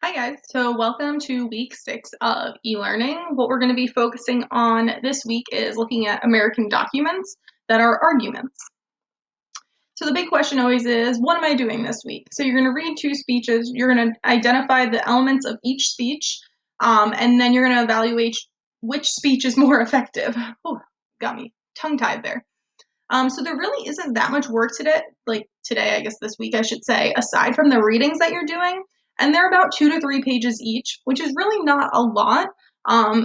Hi guys, so welcome to week 6 of e-learning. What we're going to be focusing on this week is looking at American documents that are arguments. So the big question always is, what am I doing this week? So you're going to read two speeches, you're going to identify the elements of each speech, and then you're going to evaluate which speech is more effective. Oh, got me tongue-tied there. So there really isn't that much work today, I guess this week I should say, aside from the readings that you're doing. And they're about 2 to 3 pages each, which is really not a lot.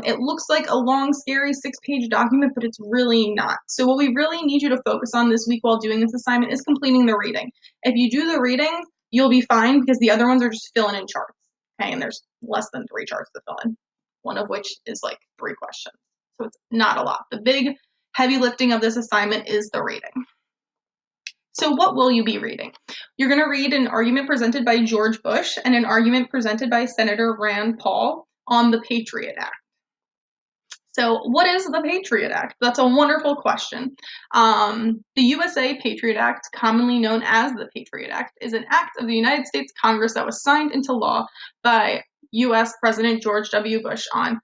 It looks like a long, scary 6-page document, but it's really not. So what we really need you to focus on this week while doing this assignment is completing the reading. If you do the reading, you'll be fine because the other ones are just filling in charts. Okay, and there's less than 3 charts to fill in, one of which is like 3 questions. So it's not a lot. The big heavy lifting of this assignment is the reading. So what will you be reading? You're going to read an argument presented by George Bush and an argument presented by Senator Rand Paul on the Patriot Act. So what is the Patriot Act? That's a wonderful question. The USA Patriot Act, commonly known as the Patriot Act, is an act of the United States Congress that was signed into law by U.S. President George W. Bush on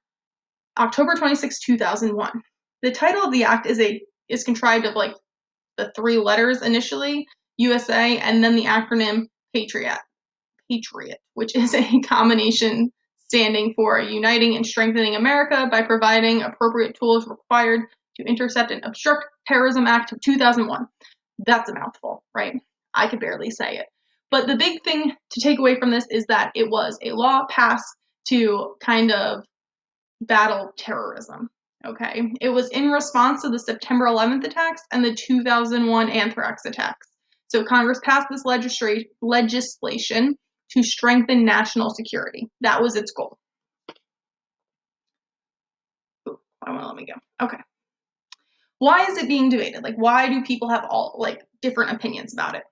October 26, 2001. The title of the act is contrived of like the 3 letters initially, USA, and then the acronym Patriot, which is a combination standing for uniting and strengthening America by providing appropriate tools required to intercept and obstruct terrorism act of 2001. That's a mouthful, right? I could barely say it. But the big thing to take away from this is that it was a law passed to kind of battle terrorism. Okay, it was in response to the September 11th attacks and the 2001 anthrax attacks. So Congress passed this legislation to strengthen national security. That was its goal. Ooh, I won't let me go. Okay. Why is it being debated? Like, why do people have all different opinions about it?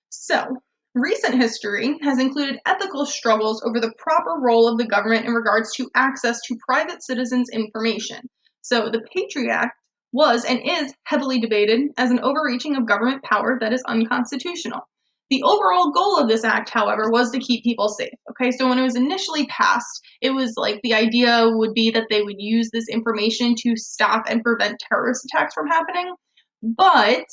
So, recent history has included ethical struggles over the proper role of the government in regards to access to private citizens' information. So, the Patriot Act was and is heavily debated as an overreaching of government power that is unconstitutional. The overall goal of this act, however, was to keep people safe. Okay, so when it was initially passed, it was like the idea would be that they would use this information to stop and prevent terrorist attacks from happening. But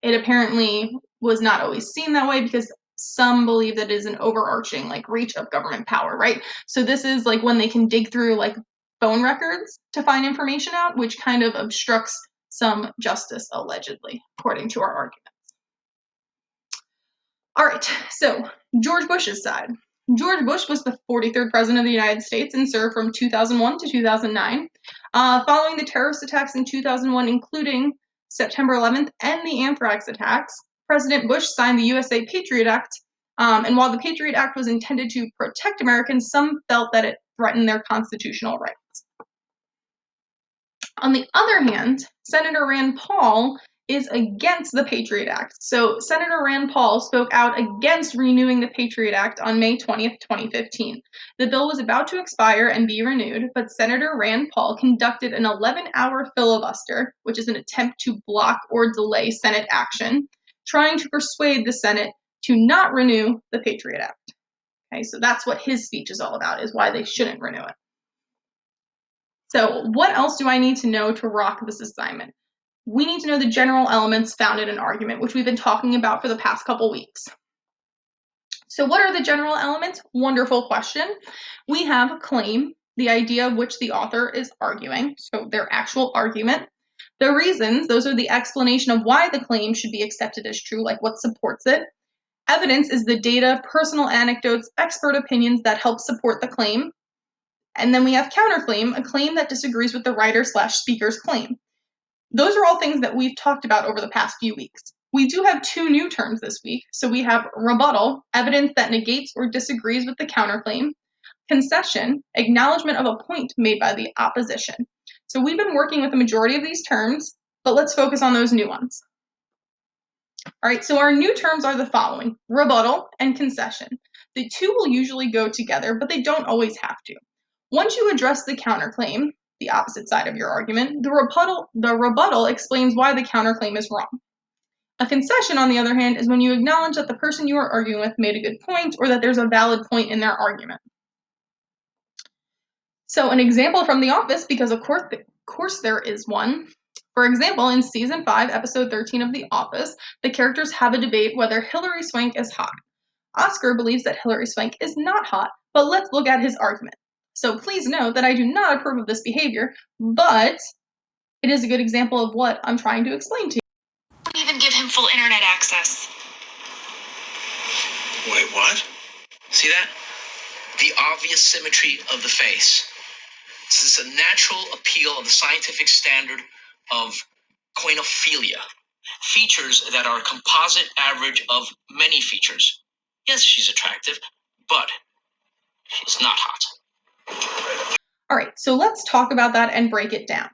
it apparently was not always seen that way because some believe that it is an overarching reach of government power, right? So this is like when they can dig through phone records to find information out, which kind of obstructs some justice, allegedly, according to our arguments. All right, so George Bush's side. George Bush was the 43rd president of the United States and served from 2001 to 2009. Following the terrorist attacks in 2001, including September 11th and the anthrax attacks, President Bush signed the USA Patriot Act. And while the Patriot Act was intended to protect Americans, some felt that it threatened their constitutional rights. On the other hand, Senator Rand Paul is against the Patriot Act. So Senator Rand Paul spoke out against renewing the Patriot Act on May 20th, 2015. The bill was about to expire and be renewed, but Senator Rand Paul conducted an 11-hour filibuster, which is an attempt to block or delay Senate action, trying to persuade the Senate to not renew the Patriot Act. Okay, so that's what his speech is all about, is why they shouldn't renew it. So what else do I need to know to rock this assignment? We need to know the general elements found in an argument, which we've been talking about for the past couple weeks. So what are the general elements? Wonderful question. We have a claim, the idea of which the author is arguing, so their actual argument. The reasons, those are the explanation of why the claim should be accepted as true, like what supports it. Evidence is the data, personal anecdotes, expert opinions that help support the claim. And then we have counterclaim, a claim that disagrees with the writer/speaker's claim. Those are all things that we've talked about over the past few weeks. We do have 2 new terms this week. So we have rebuttal, evidence that negates or disagrees with the counterclaim. Concession, acknowledgement of a point made by the opposition. So we've been working with the majority of these terms, but let's focus on those new ones. All right, so our new terms are the following: rebuttal and concession. The 2 will usually go together, but they don't always have to. Once you address the counterclaim, the opposite side of your argument, the rebuttal explains why the counterclaim is wrong. A concession, on the other hand, is when you acknowledge that the person you are arguing with made a good point or that there's a valid point in their argument. So an example from The Office, because of course there is one. For example, in season 5, episode 13 of The Office, the characters have a debate whether Hilary Swank is hot. Oscar believes that Hilary Swank is not hot, but let's look at his argument. So please note that I do not approve of this behavior, but it is a good example of what I'm trying to explain to you. Don't even give him full internet access. Wait, what? See that? The obvious symmetry of the face. This is a natural appeal of the scientific standard of koinophilia. Features that are a composite average of many features. Yes, she's attractive, but she's not hot. All right, so let's talk about that and break it down.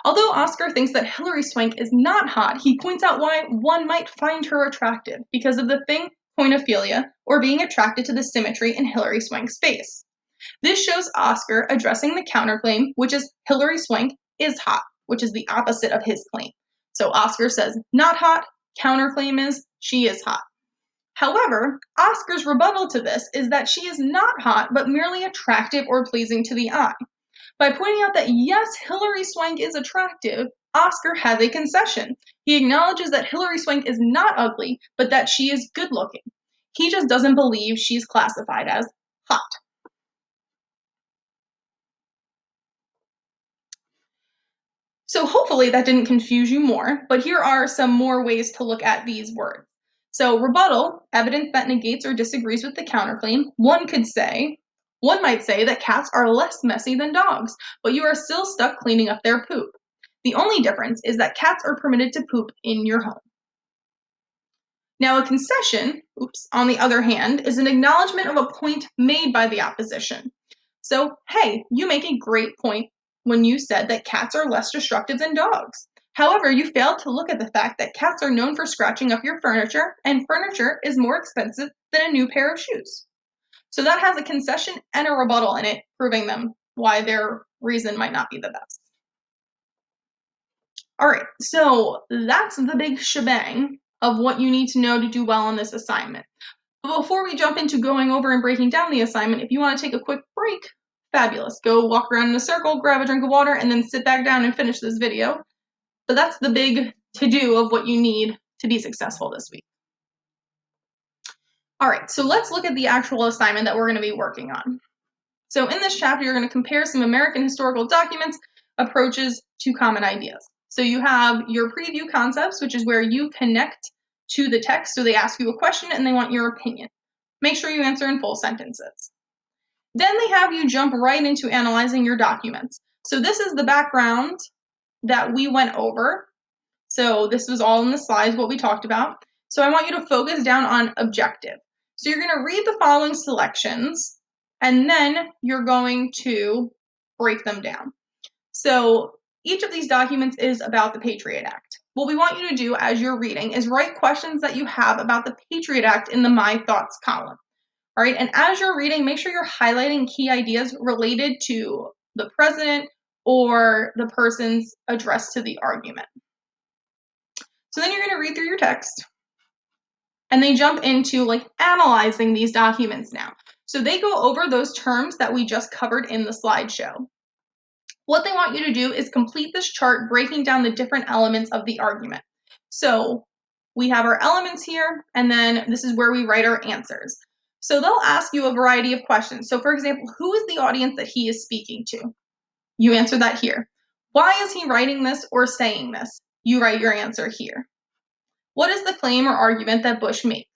Although Oscar thinks that Hilary Swank is not hot, he points out why one might find her attractive because of the thing koinophilia, or being attracted to the symmetry in Hilary Swank's face. This shows Oscar addressing the counterclaim, which is Hilary Swank is hot, which is the opposite of his claim. So Oscar says not hot, counterclaim is she is hot. However, Oscar's rebuttal to this is that she is not hot, but merely attractive or pleasing to the eye. By pointing out that yes, Hilary Swank is attractive, Oscar has a concession. He acknowledges that Hilary Swank is not ugly, but that she is good looking. He just doesn't believe she's classified as hot. So hopefully that didn't confuse you more, but here are some more ways to look at these words. So rebuttal, evidence that negates or disagrees with the counterclaim. One might say that cats are less messy than dogs, but you are still stuck cleaning up their poop. The only difference is that cats are permitted to poop in your home. Now, a concession, on the other hand, is an acknowledgement of a point made by the opposition. So, hey, you make a great point when you said that cats are less destructive than dogs. However, you failed to look at the fact that cats are known for scratching up your furniture, and furniture is more expensive than a new pair of shoes. So that has a concession and a rebuttal in it, proving them why their reason might not be the best. All right, so that's the big shebang of what you need to know to do well on this assignment. But before we jump into going over and breaking down the assignment, if you want to take a quick break, fabulous. Go walk around in a circle, grab a drink of water, and then sit back down and finish this video. But that's the big to-do of what you need to be successful this week. All right, so let's look at the actual assignment that we're going to be working on. So in this chapter, you're going to compare some American historical documents, approaches to common ideas. So you have your preview concepts, which is where you connect to the text. So they ask you a question and they want your opinion. Make sure you answer in full sentences. Then they have you jump right into analyzing your documents. So this is the background that we went over. So this was all in the slides, what we talked about. So I want you to focus down on objective. So you're going to read the following selections, and then you're going to break them down. So each of these documents is about the Patriot Act. What we want you to do as you're reading is write questions that you have about the Patriot Act in the My Thoughts column. All right, and as you're reading, make sure you're highlighting key ideas related to the president or the person's address to the argument. So then you're going to read through your text, and they jump into analyzing these documents now. So they go over those terms that we just covered in the slideshow. What they want you to do is complete this chart breaking down the different elements of the argument. So we have our elements here, and then this is where we write our answers. So they'll ask you a variety of questions. So for example, who is the audience that he is speaking to? You answer that here. Why is he writing this or saying this? You write your answer here. What is the claim or argument that Bush makes?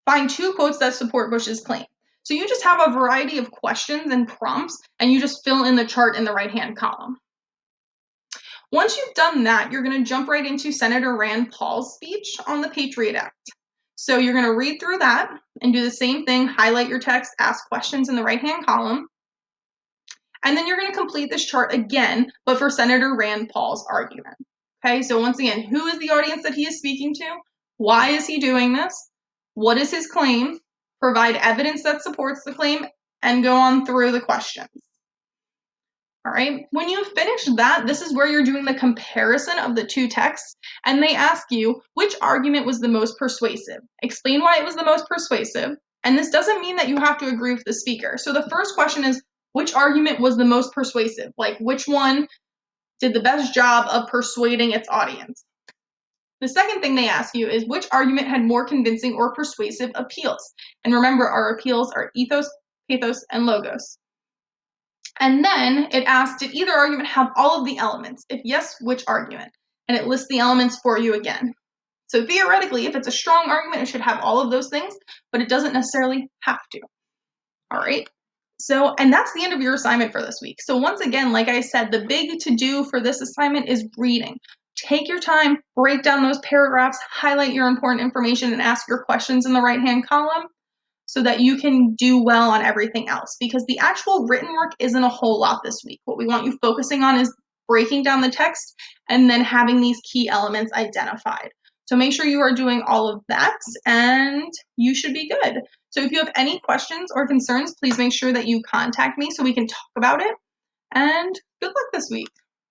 Find 2 quotes that support Bush's claim. So you just have a variety of questions and prompts, and you just fill in the chart in the right-hand column. Once you've done that, you're going to jump right into Senator Rand Paul's speech on the Patriot Act. So you're going to read through that and do the same thing, highlight your text, ask questions in the right-hand column. And then you're going to complete this chart again, but for Senator Rand Paul's argument. Okay, so once again, who is the audience that he is speaking to? Why is he doing this? What is his claim? Provide evidence that supports the claim, and go on through the questions. All right, when you've finished that, this is where you're doing the comparison of the two texts, and they ask you which argument was the most persuasive. Explain why it was the most persuasive, and this doesn't mean that you have to agree with the speaker. So the first question is, which argument was the most persuasive? Like, which one did the best job of persuading its audience? The second thing they ask you is which argument had more convincing or persuasive appeals? And remember, our appeals are ethos, pathos, and logos. And then it asks, did either argument have all of the elements? If yes, which argument? And it lists the elements for you again. So theoretically, if it's a strong argument, it should have all of those things, but it doesn't necessarily have to. All right. So, and that's the end of your assignment for this week. So once again, like I said, the big to-do for this assignment is reading. Take your time, break down those paragraphs, highlight your important information, and ask your questions in the right-hand column, so that you can do well on everything else, because the actual written work isn't a whole lot this week. What we want you focusing on is breaking down the text and then having these key elements identified. So make sure you are doing all of that and you should be good. So if you have any questions or concerns, please make sure that you contact me so we can talk about it. And good luck this week.